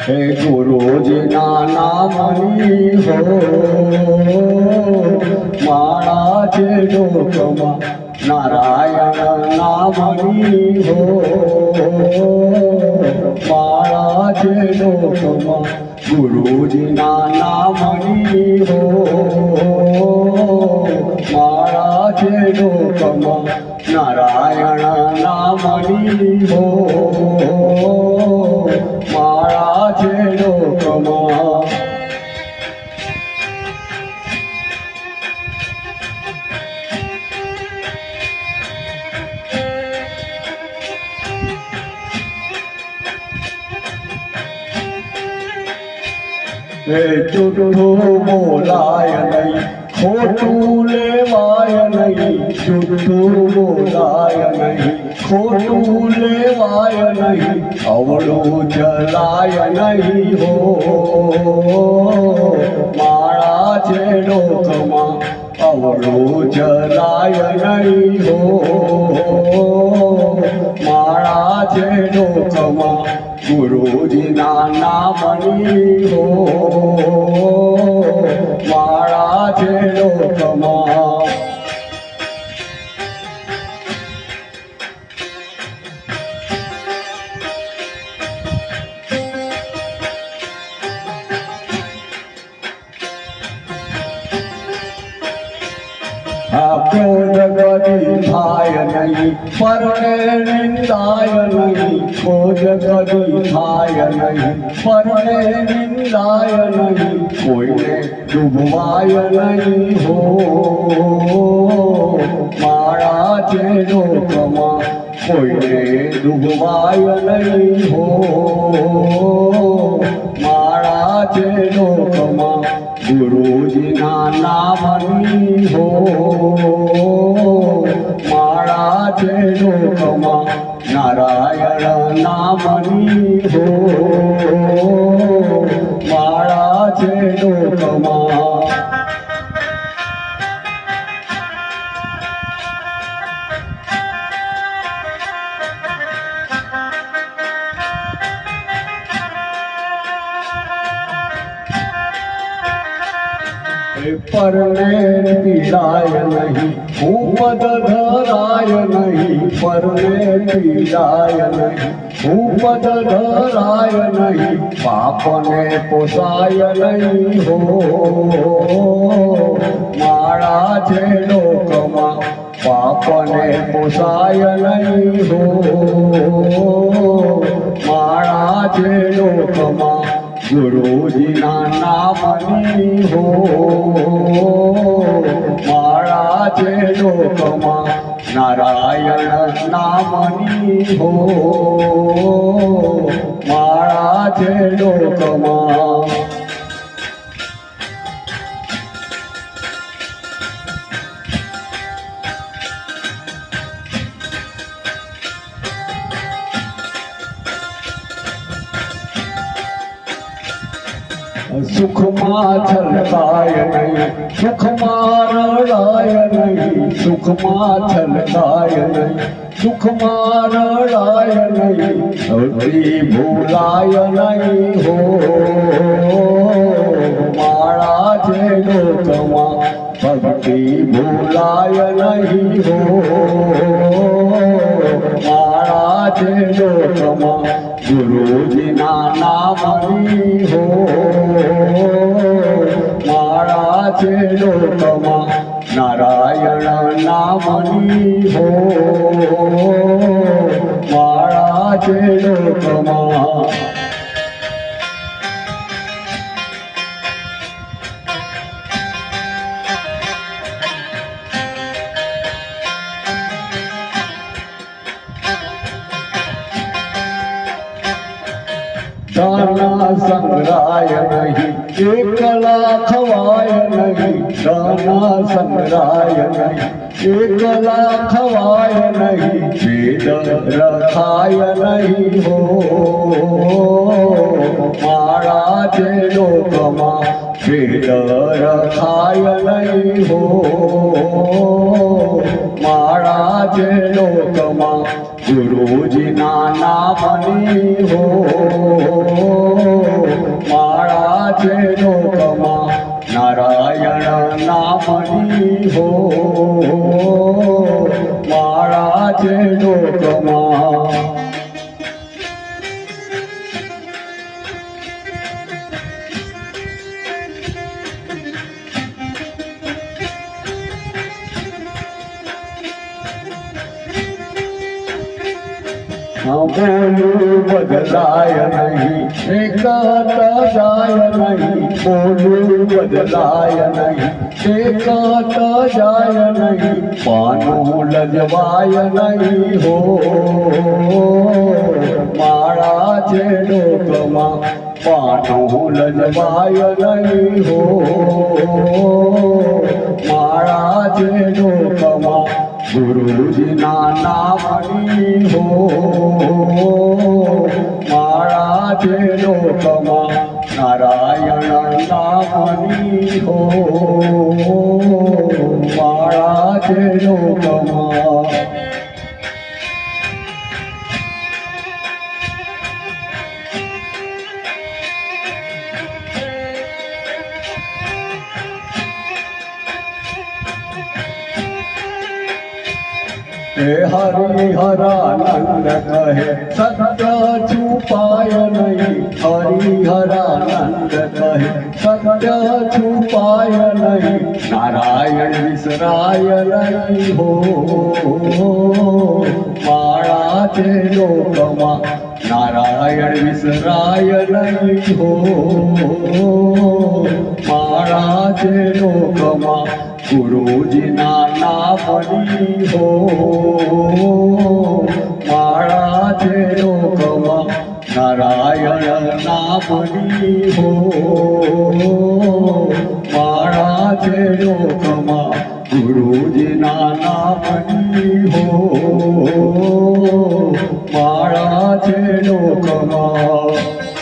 હે ગુરુજીના નામની હો માળા છે લોકમાં નારાયણ નામની હો માળા છે લોકમાં ગુરુજીના નામની હો માળા છે લોકમાં નારાયણ નામની હો માળા છે લોકમાં જૂઠું બોલાય નહીં ખોટું લેવાય નહીં જૂઠું બોલાય નહીં ખોટું લેવાય નહીં અવળું ચલાય નહીં હો માળા છે લોકમાં અવળું ચલાય નહીં હો માળા છે લોકમાં ગુરુજીના નામની હો માળા છે લોકમાં ક્રોધ કદી થાય નહીં પરને નિંદાય નહીં ક્રોધ કદી થાય નહીં પરને નિંદાય નહીં કોઈને ડૂબવાય નહીં હો માળા છે લોકમાં કોઈને ડૂબવાય નહીં હો માળા છે લોકમાં ગુરુજીના નામની હો માળા છે લોકમાં નારાયણ નામની હો માળા છે લોકમાં પરને પીડાય નહીં ઉપદ ધરાય નહીં પરને પીડાય નહીં ઉપદ ધરાય નહીં પાપને પોસાય નહીં હો માળા છે લોકમાં પાપને પોસાય નહીં હો માળા છે લોકમાં ગુરુજીના નામની હો માળા છે લોકમાં નારાયણ નામની હો માળા છે લોકમાં સુખમાં છલકાય નહીં સુખમાં રડાય નહીં સુખમાં છલકાય નહીં સુખમાં રડાય નહીં ભક્તિ ભૂલાય નહીં હો માળા છે લોકમાં ભક્તિ ભૂલાય નહીં હો માળા છે લોકમાં ગુરુજીના નામની હો માળા છે લોકમાં નારાયણ નામની હો માળા છે લોકમાં દાના સંગ્રાય નહીં એકલા ખવાય નહીં દાના સંગ્રાય નહીં એકલા ખવાય નહીં વેદ રખાય નહીં હો માળા છે લોકમાં વેદ રખાય નહીં હો માળા છે લોકમાં ગુરુજીના નામની હો માળા છે લોકમાં નારાયણ નામની હો માળા છે લોકમાં બોલું બદલાય નહીં એકત જાય નહીં બોલું બદલાય નહીં એકત જાય નહીં પાનું લજવાય નહીં હો માળા છે લોકમાં પાનું લજવાય નહીં હો માળા છે લોકમાં ગુરુજીના નામની હો માળા છે લોકમાં નારાયણ નામની હો માળા છે લોકમાં હરિહરાનંદ કહે સત્ય છુપાય નહીં હરિહરાનંદ કહે સત્ય છુપાય નહીં નારાયણ વિસરાય નહીં હો માળા છે લોકમાં નારાયણ વિસરાય નહીં હો માળા છે લોકમાં ગુરુજીના નામની હો માળા છે લોકમાં નારાયણ નામની હો માળા છે લોકમાં ગુરુજીના નામની હો માળા છે લોકમાં